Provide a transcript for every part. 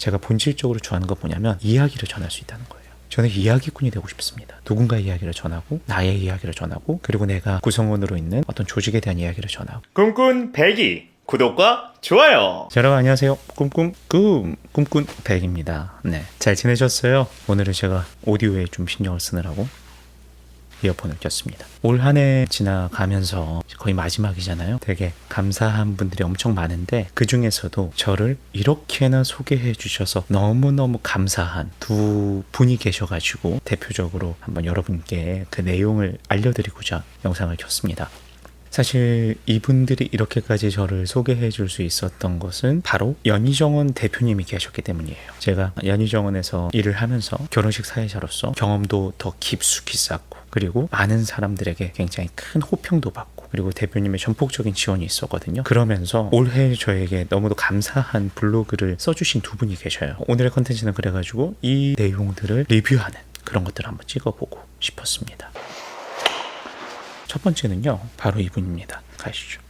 제가 본질적으로 좋아하는 건 뭐냐면 이야기를 전할 수 있다는 거예요. 저는 이야기꾼이 되고 싶습니다. 누군가의 이야기를 전하고 나의 이야기를 전하고 그리고 내가 구성원으로 있는 어떤 조직에 대한 이야기를 전하고. 꿈꾼 백이 구독과 좋아요. 자, 여러분 안녕하세요. 꿈꾼 백입니다. 네, 잘 지내셨어요? 오늘은 제가 오디오에 좀 신경을 쓰느라고 이어폰을 꼈습니다. 올 한 해 지나가면서 거의 마지막이잖아요. 되게 감사한 분들이 엄청 많은데 그 중에서도 저를 이렇게나 소개해 주셔서 너무너무 감사한 두 분이 계셔가지고 대표적으로 한번 여러분께 그 내용을 알려드리고자 영상을 켰습니다. 사실 이분들이 이렇게까지 저를 소개해 줄 수 있었던 것은 바로 연희정원 대표님이 계셨기 때문이에요. 제가 연희정원에서 일을 하면서 결혼식 사회자로서 경험도 더 깊숙이 쌓고 그리고 많은 사람들에게 굉장히 큰 호평도 받고 그리고 대표님의 전폭적인 지원이 있었거든요. 그러면서 올해 저에게 너무도 감사한 블로그를 써주신 두 분이 계셔요. 오늘의 컨텐츠는 그래가지고 이 내용들을 리뷰하는 그런 것들을 한번 찍어보고 싶었습니다. 첫 번째는요, 바로 이분입니다. 가시죠.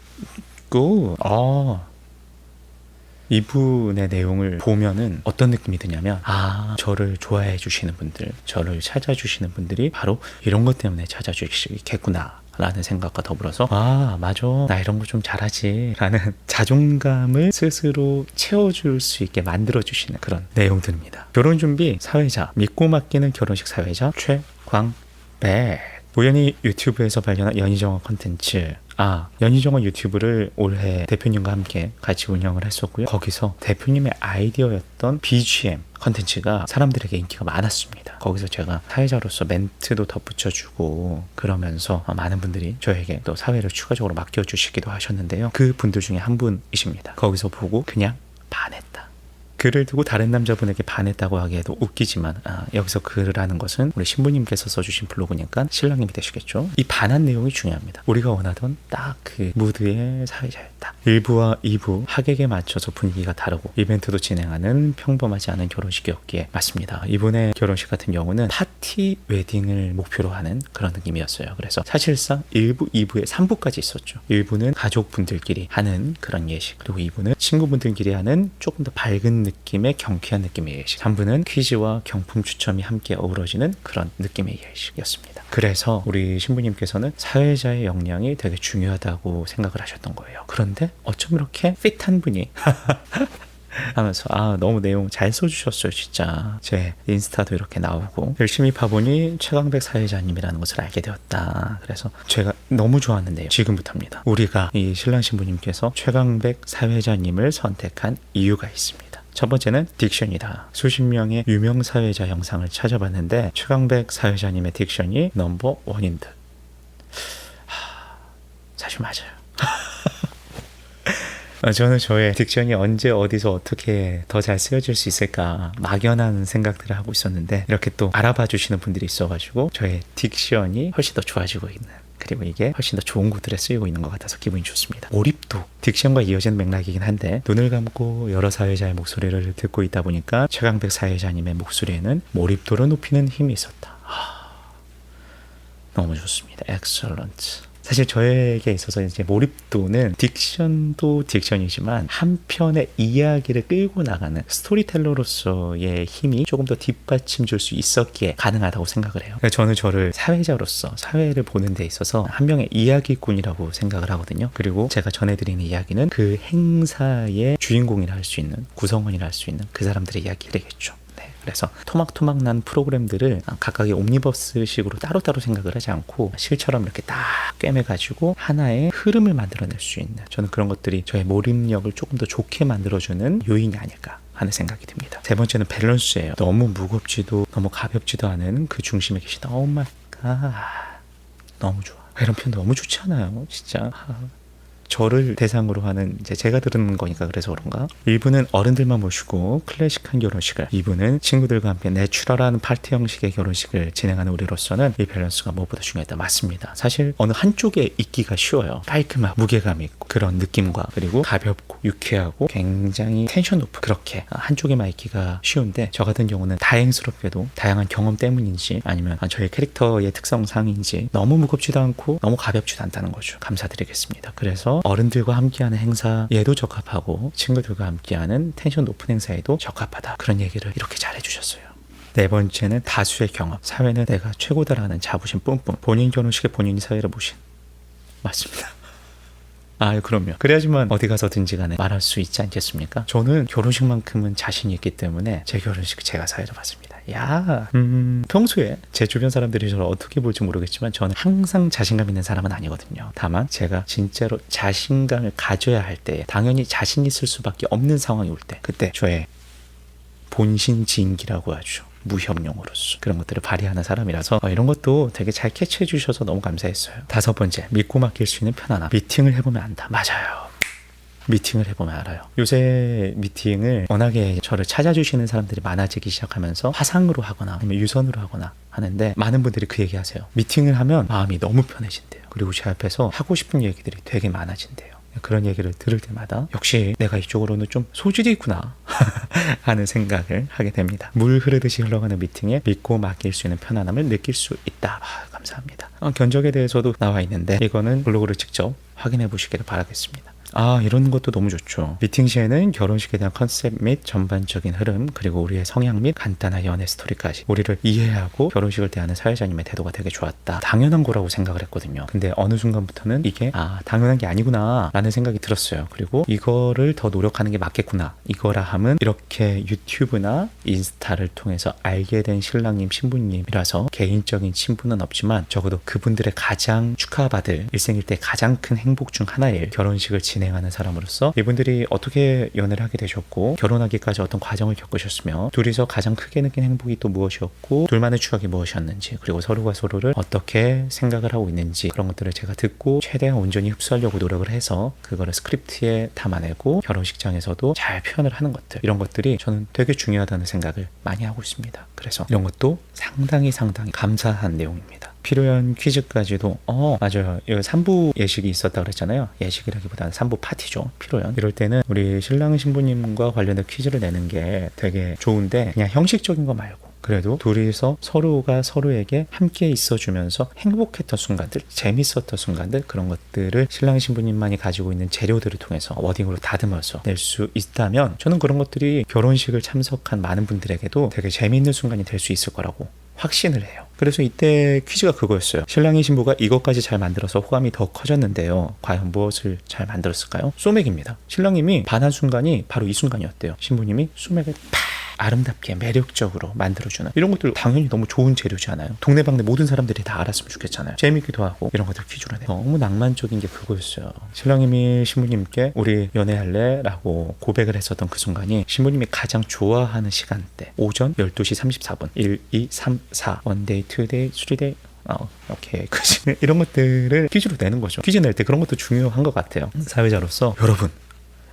이분의 내용을 보면은 어떤 느낌이 드냐면, 저를 좋아해 주시는 분들, 저를 찾아주시는 분들이 바로 이런 것 때문에 찾아주시겠구나 라는 생각과 더불어서 맞아, 나 이런 거 좀 잘하지 라는 자존감을 스스로 채워줄 수 있게 만들어주시는 그런 내용들입니다. 결혼준비 사회자, 믿고 맡기는 결혼식 사회자 최광백. 우연히 유튜브에서 발견한 연희정원 컨텐츠. 연희정원 유튜브를 올해 대표님과 함께 같이 운영을 했었고요. 거기서 대표님의 아이디어였던 BGM 컨텐츠가 사람들에게 인기가 많았습니다. 거기서 제가 사회자로서 멘트도 덧붙여주고 그러면서 많은 분들이 저에게 또 사회를 추가적으로 맡겨주시기도 하셨는데요. 그 분들 중에 한 분이십니다. 거기서 보고 그냥 반했다. 글을 두고 다른 남자분에게 반했다고 하기에도 웃기지만 여기서 글이라는 것은 우리 신부님께서 써주신 블로그니까 신랑님이 되시겠죠. 이 반한 내용이 중요합니다. 우리가 원하던 딱 그 무드의 사회자였다. 1부와 2부 하객에 맞춰서 분위기가 다르고 이벤트도 진행하는 평범하지 않은 결혼식이었기에 맞습니다. 이분의 결혼식 같은 경우는 파티 웨딩을 목표로 하는 그런 느낌이었어요. 그래서 사실상 1부, 2부에 3부까지 있었죠. 1부는 가족분들끼리 하는 그런 예식, 그리고 2부는 친구분들끼리 하는 조금 더 밝은 느낌의 경쾌한 느낌의 예식, 3부는 퀴즈와 경품 추첨이 함께 어우러지는 그런 느낌의 예식이었습니다. 그래서 우리 신부님께서는 사회자의 역량이 되게 중요하다고 생각을 하셨던 거예요. 그런데 어쩜 이렇게 핏한 분이 하면서 너무 내용 잘 써주셨어요. 진짜 제 인스타도 이렇게 나오고 열심히 봐보니 최광백 사회자님이라는 것을 알게 되었다. 그래서 제가 너무 좋았는데요. 지금부터입니다. 우리가 이 신랑 신부님께서 최광백 사회자님을 선택한 이유가 있습니다. 첫 번째는 딕션이다. 수십 명의 유명 사회자 영상을 찾아봤는데 최광백 사회자님의 딕션이 넘버 원인 듯. 사실 맞아요. 저는 저의 딕션이 언제 어디서 어떻게 더 잘 쓰여질 수 있을까 막연한 생각들을 하고 있었는데 이렇게 또 알아봐 주시는 분들이 있어가지고 저의 딕션이 훨씬 더 좋아지고 있는, 그리고 이게 훨씬 더 좋은 곳들에 쓰이고 있는 것 같아서 기분이 좋습니다. 몰입도, 딕션과 이어지는 맥락이긴 한데 눈을 감고 여러 사회자의 목소리를 듣고 있다 보니까 최광백 사회자님의 목소리에는 몰입도를 높이는 힘이 있었다. 너무 좋습니다. 엑셀런트. 사실 저에게 있어서 이제 몰입도는 딕션도 딕션이지만 한편의 이야기를 끌고 나가는 스토리텔러로서의 힘이 조금 더 뒷받침 줄 수 있었기에 가능하다고 생각을 해요. 저는 저를 사회자로서 사회를 보는 데 있어서 한 명의 이야기꾼이라고 생각을 하거든요. 그리고 제가 전해드리는 이야기는 그 행사의 주인공이라 할 수 있는, 구성원이라 할 수 있는 그 사람들의 이야기들이겠죠. 그래서 토막토막 난 프로그램들을 각각의 옴니버스식으로 따로따로 생각을 하지 않고 실처럼 이렇게 딱 꿰매가지고 하나의 흐름을 만들어낼 수 있는, 저는 그런 것들이 저의 몰입력을 조금 더 좋게 만들어주는 요인이 아닐까 하는 생각이 듭니다. 세 번째는 밸런스예요. 너무 무겁지도 너무 가볍지도 않은 그 중심에 계신 마이 갓, 너무 좋아. 이런 표현 너무 좋지 않아요? 진짜. 저를 대상으로 하는, 이제 제가 들은 거니까 그래서 그런가? 1부는 어른들만 모시고 클래식한 결혼식을, 2부는 친구들과 함께 내추럴한 파티 형식의 결혼식을 진행하는 우리로서는 이 밸런스가 무엇보다 중요하다. 맞습니다. 사실 어느 한쪽에 있기가 쉬워요. 깔끔하고 무게감 있고 그런 느낌과, 그리고 가볍고 유쾌하고 굉장히 텐션 높은, 그렇게 한쪽에만 있기가 쉬운데 저 같은 경우는 다행스럽게도 다양한 경험 때문인지 아니면 저의 캐릭터의 특성상인지 너무 무겁지도 않고 너무 가볍지도 않다는 거죠. 감사드리겠습니다. 그래서 어른들과 함께하는 행사에도 적합하고 친구들과 함께하는 텐션 높은 행사에도 적합하다. 그런 얘기를 이렇게 잘 해주셨어요. 네 번째는 다수의 경험. 사회는 내가 최고다라는 자부심 뿜뿜. 본인 결혼식에 본인이 사회를 모신. 맞습니다. 그럼요. 그래야지만 어디 가서든지 간에 말할 수 있지 않겠습니까? 저는 결혼식만큼은 자신이 있기 때문에 제 결혼식 제가 사회를 봤습니다. 평소에 제 주변 사람들이 저를 어떻게 볼지 모르겠지만 저는 항상 자신감 있는 사람은 아니거든요. 다만 제가 진짜로 자신감을 가져야 할 때, 당연히 자신 있을 수밖에 없는 상황이 올 때, 그때 저의 본신지인기라고 하죠. 무협용으로서 그런 것들을 발휘하는 사람이라서 이런 것도 되게 잘 캐치해 주셔서 너무 감사했어요. 다섯 번째, 믿고 맡길 수 있는 편안함. 미팅을 해보면 안다. 맞아요. 미팅을 해보면 알아요. 요새 미팅을 워낙에 저를 찾아주시는 사람들이 많아지기 시작하면서 화상으로 하거나 아니면 유선으로 하거나 하는데 많은 분들이 그 얘기 하세요. 미팅을 하면 마음이 너무 편해진대요. 그리고 제 앞에서 하고 싶은 얘기들이 되게 많아진대요. 그런 얘기를 들을 때마다 역시 내가 이쪽으로는 좀 소질이 있구나 하는 생각을 하게 됩니다. 물 흐르듯이 흘러가는 미팅에 믿고 맡길 수 있는 편안함을 느낄 수 있다. 감사합니다. 견적에 대해서도 나와 있는데 이거는 블로그를 직접 확인해 보시기를 바라겠습니다. 이런 것도 너무 좋죠. 미팅 시에는 결혼식에 대한 컨셉 및 전반적인 흐름, 그리고 우리의 성향 및 간단한 연애 스토리까지 우리를 이해하고 결혼식을 대하는 사회자님의 태도가 되게 좋았다. 당연한 거라고 생각을 했거든요. 근데 어느 순간부터는 이게 당연한 게 아니구나 라는 생각이 들었어요. 그리고 이거를 더 노력하는 게 맞겠구나. 이거라 함은 이렇게 유튜브나 인스타를 통해서 알게 된 신랑님 신부님이라서 개인적인 친분은 없지만 적어도 그분들의 가장 축하받을 일생일대 가장 큰 행복 중 하나일 결혼식을 진행하는 사람으로서 이분들이 어떻게 연애를 하게 되셨고 결혼하기까지 어떤 과정을 겪으셨으며 둘이서 가장 크게 느낀 행복이 또 무엇이었고 둘만의 추억이 무엇이었는지, 그리고 서로가 서로를 어떻게 생각을 하고 있는지, 그런 것들을 제가 듣고 최대한 온전히 흡수하려고 노력을 해서 그거를 스크립트에 담아내고 결혼식장에서도 잘 표현을 하는 것들, 이런 것들이 저는 되게 중요하다는 생각을 많이 하고 있습니다. 그래서 이런 것도 상당히 감사한 내용입니다. 필요한 퀴즈까지도 맞아요. 3부 예식이 있었다고 그랬잖아요. 예식이라기보다는 3부 파티죠. 필요한. 이럴 때는 우리 신랑 신부님과 관련된 퀴즈를 내는 게 되게 좋은데 그냥 형식적인 거 말고 그래도 둘이서 서로가 서로에게 함께 있어주면서 행복했던 순간들, 재밌었던 순간들, 그런 것들을 신랑 신부님만이 가지고 있는 재료들을 통해서 워딩으로 다듬어서 낼 수 있다면 저는 그런 것들이 결혼식을 참석한 많은 분들에게도 되게 재미있는 순간이 될 수 있을 거라고 확신을 해요. 그래서 이때 퀴즈가 그거였어요. 신랑이 신부가 이것까지 잘 만들어서 호감이 더 커졌는데요. 과연 무엇을 잘 만들었을까요? 소맥입니다. 신랑님이 반한 순간이 바로 이 순간이었대요. 신부님이 소맥을 아름답게 매력적으로 만들어주는 이런 것들 당연히 너무 좋은 재료잖아요. 동네방네 모든 사람들이 다 알았으면 좋겠잖아요. 재밌기도 하고 이런 것들 퀴즈로 내. 너무 낭만적인 게 그거였어요. 신랑님이 신부님께 우리 연애할래? 라고 고백을 했었던 그 순간이 신부님이 가장 좋아하는 시간대 오전 12시 34분 1, 2, 3, 4 원데이, 투데이, 쓰리데이 오케이. 이런 것들을 퀴즈로 내는 거죠. 퀴즈 낼 때 그런 것도 중요한 것 같아요. 사회자로서 여러분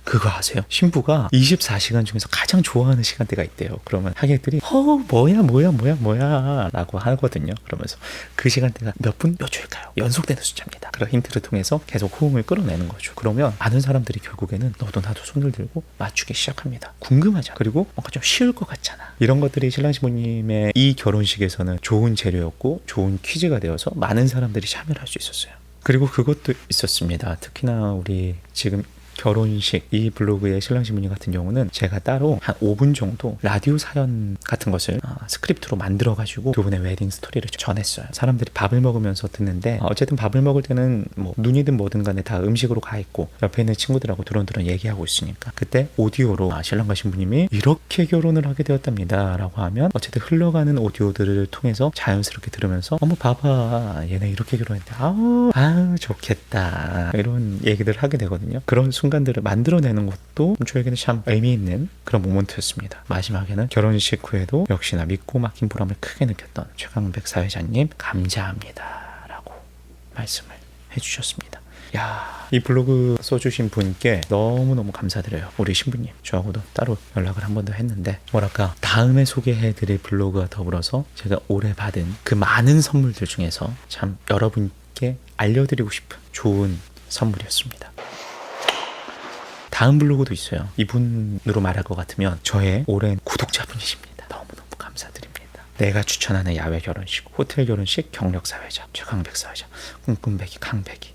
그거 아세요? 신부가 24시간 중에서 가장 좋아하는 시간대가 있대요. 그러면 하객들이 뭐야 라고 하거든요. 그러면서 그 시간대가 몇 분 몇 초일까요? 연속되는 숫자입니다. 그런 힌트를 통해서 계속 호응을 끌어내는 거죠. 그러면 많은 사람들이 결국에는 너도 나도 손을 들고 맞추기 시작합니다. 궁금하잖아. 그리고 뭔가 좀 쉬울 것 같잖아. 이런 것들이 신랑 신부님의 이 결혼식에서는 좋은 재료였고 좋은 퀴즈가 되어서 많은 사람들이 참여를 할 수 있었어요. 그리고 그것도 있었습니다. 특히나 우리 지금 결혼식 이 블로그의 신랑 신부님 같은 경우는 제가 따로 한 5분 정도 라디오 사연 같은 것을 스크립트로 만들어가지고 두 분의 웨딩 스토리를 전했어요. 사람들이 밥을 먹으면서 듣는데 어쨌든 밥을 먹을 때는 뭐 눈이든 뭐든 간에 다 음식으로 가 있고 옆에 있는 친구들하고 두런두런 얘기하고 있으니까 그때 오디오로 신랑과 신부님이 이렇게 결혼을 하게 되었답니다 라고 하면 어쨌든 흘러가는 오디오들을 통해서 자연스럽게 들으면서 어머 봐봐 얘네 이렇게 결혼했대 아우 좋겠다 이런 얘기들을 하게 되거든요. 그런 순간들을 만들어내는 것도 저에게는 참 의미 있는 그런 모먼트였습니다. 마지막에는 결혼식 후에도 역시나 믿고 맡긴 보람을 크게 느꼈던 최강백 사회자님 감사합니다 라고 말씀을 해주셨습니다. 이 블로그 써주신 분께 너무너무 감사드려요. 우리 신부님 저하고도 따로 연락을 한 번 더 했는데 뭐랄까 다음에 소개해드릴 블로그와 더불어서 제가 올해 받은 그 많은 선물들 중에서 참 여러분께 알려드리고 싶은 좋은 선물이었습니다. 다음 블로그도 있어요. 이분으로 말할 것 같으면 저의 오랜 구독자분이십니다. 너무너무 감사드립니다. 내가 추천하는 야외 결혼식, 호텔 결혼식 경력 사회자 최강백 사회자, 꿈꿈배기 강배기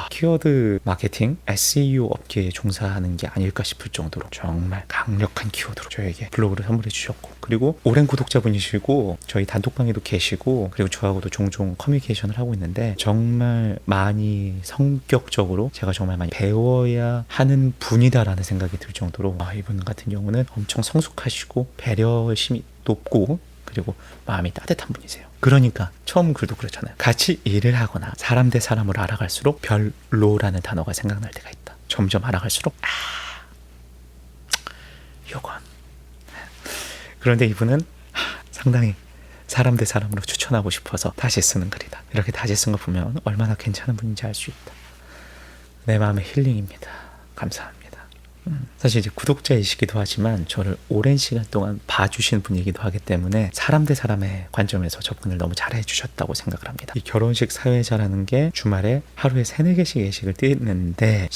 키워드 마케팅, SEO 업계에 종사하는 게 아닐까 싶을 정도로 정말 강력한 키워드로 저에게 블로그를 선물해 주셨고, 그리고 오랜 구독자분이시고 저희 단톡방에도 계시고, 그리고 저하고도 종종 커뮤니케이션을 하고 있는데 정말 많이 성격적으로 제가 정말 많이 배워야 하는 분이다라는 생각이 들 정도로 이분 같은 경우는 엄청 성숙하시고 배려심이 높고 그리고 마음이 따뜻한 분이세요. 그러니까 처음 글도 그렇잖아요. 같이 일을 하거나 사람 대 사람으로 알아갈수록 별로라는 단어가 생각날 때가 있다. 점점 알아갈수록 요건. 그런데 이분은 상당히 사람 대 사람으로 추천하고 싶어서 다시 쓰는 글이다. 이렇게 다시 쓴 거 보면 얼마나 괜찮은 분인지 알 수 있다. 내 마음의 힐링입니다. 감사합니다. 사실 이제 구독자이시기도 하지만 저를 오랜 시간 동안 봐주신 분이기도 하기 때문에 사람 대 사람의 관점에서 접근을 너무 잘해 주셨다고 생각을 합니다. 이 결혼식 사회자라는 게 주말에 하루에 3-4개씩 예식을 띄는데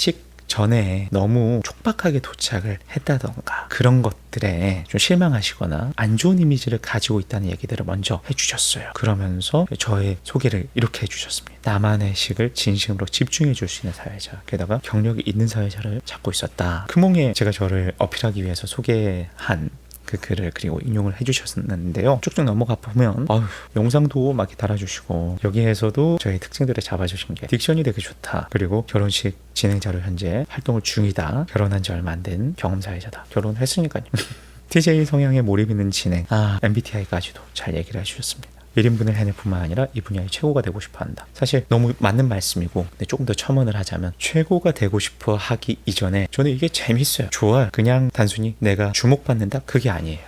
전에 너무 촉박하게 도착을 했다던가 그런 것들에 좀 실망하시거나 안 좋은 이미지를 가지고 있다는 얘기들을 먼저 해주셨어요. 그러면서 저의 소개를 이렇게 해주셨습니다. 나만의 식을 진심으로 집중해 줄 수 있는 사회자, 게다가 경력이 있는 사회자를 찾고 있었다. 크몽에 제가 저를 어필하기 위해서 소개한 그 글을 그리고 인용을 해주셨는데요. 쭉쭉 넘어가 보면 영상도 막 이렇게 달아주시고, 여기에서도 저희 특징들을 잡아주신 게 딕션이 되게 좋다. 그리고 결혼식 진행자로 현재 활동을 중이다. 결혼한 지 얼마 안 된 경험사회자다. 결혼을 했으니까요. TJ 성향에 몰입 있는 진행, MBTI까지도 잘 얘기를 해주셨습니다. 1인분을 해낼 뿐만 아니라 이 분야의 최고가 되고 싶어 한다. 사실 너무 맞는 말씀이고, 근데 조금 더 첨언을 하자면 최고가 되고 싶어 하기 이전에 저는 이게 재밌어요. 좋아요. 그냥 단순히 내가 주목받는다? 그게 아니에요.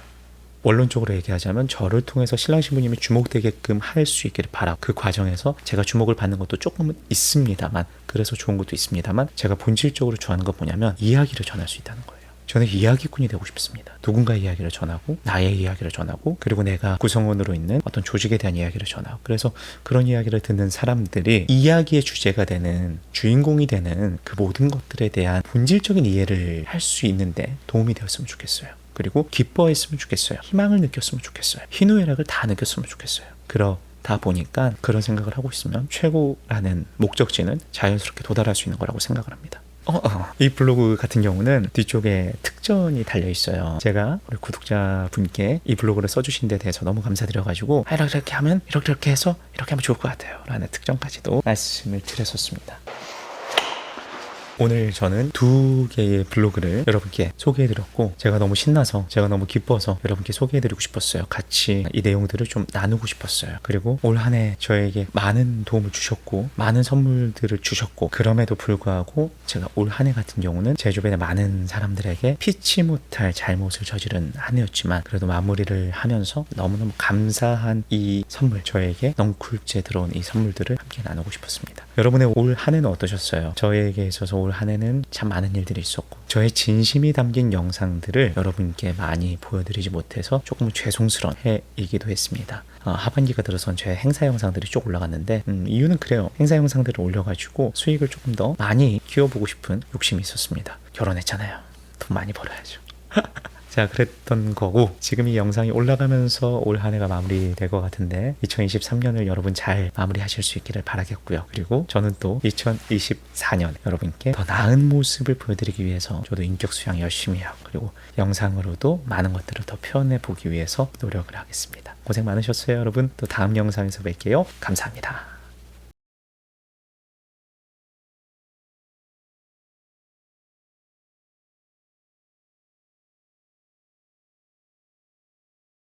원론적으로 얘기하자면 저를 통해서 신랑 신부님이 주목되게끔 할 수 있기를 바라고, 그 과정에서 제가 주목을 받는 것도 조금은 있습니다만, 그래서 좋은 것도 있습니다만, 제가 본질적으로 좋아하는 건 뭐냐면 이야기를 전할 수 있다는 거예요. 저는 이야기꾼이 되고 싶습니다. 누군가의 이야기를 전하고, 나의 이야기를 전하고, 그리고 내가 구성원으로 있는 어떤 조직에 대한 이야기를 전하고, 그래서 그런 이야기를 듣는 사람들이 이야기의 주제가 되는, 주인공이 되는 그 모든 것들에 대한 본질적인 이해를 할 수 있는데 도움이 되었으면 좋겠어요. 그리고 기뻐했으면 좋겠어요. 희망을 느꼈으면 좋겠어요. 희노애락을 다 느꼈으면 좋겠어요. 그러다 보니까 그런 생각을 하고 있으면 최고라는 목적지는 자연스럽게 도달할 수 있는 거라고 생각을 합니다. 이 블로그 같은 경우는 뒤쪽에 특전이 달려 있어요. 제가 우리 구독자분께 이 블로그를 써주신 데 대해서 너무 감사드려가지고 이렇게 하면 이렇게 해서 이렇게 하면 좋을 것 같아요 라는 특전까지도 말씀을 드렸었습니다. 오늘 저는 2개의 블로그를 여러분께 소개해드렸고, 제가 너무 신나서, 제가 너무 기뻐서 여러분께 소개해드리고 싶었어요. 같이 이 내용들을 좀 나누고 싶었어요. 그리고 올 한 해 저에게 많은 도움을 주셨고 많은 선물들을 주셨고, 그럼에도 불구하고 제가 올 한 해 같은 경우는 제 주변에 많은 사람들에게 피치 못할 잘못을 저지른 한 해였지만, 그래도 마무리를 하면서 너무너무 감사한 이 선물, 저에게 넝쿨째 들어온 이 선물들을 함께 나누고 싶었습니다. 여러분의 올 한 해는 어떠셨어요? 저에게 있어서 올 한 해는 참 많은 일들이 있었고, 저의 진심이 담긴 영상들을 여러분께 많이 보여드리지 못해서 조금 죄송스러운 해이기도 했습니다. 하반기가 들어선 제 행사 영상들이 쭉 올라갔는데, 이유는 그래요. 행사 영상들을 올려가지고 수익을 조금 더 많이 키워보고 싶은 욕심이 있었습니다. 결혼했잖아요. 돈 많이 벌어야죠. 자, 그랬던 거고, 지금 이 영상이 올라가면서 올 한 해가 마무리될 것 같은데 2023년을 여러분 잘 마무리하실 수 있기를 바라겠고요. 그리고 저는 또 2024년 여러분께 더 나은 모습을 보여드리기 위해서 저도 인격 수양 열심히 하고, 그리고 영상으로도 많은 것들을 더 표현해 보기 위해서 노력을 하겠습니다. 고생 많으셨어요, 여러분. 또 다음 영상에서 뵐게요. 감사합니다.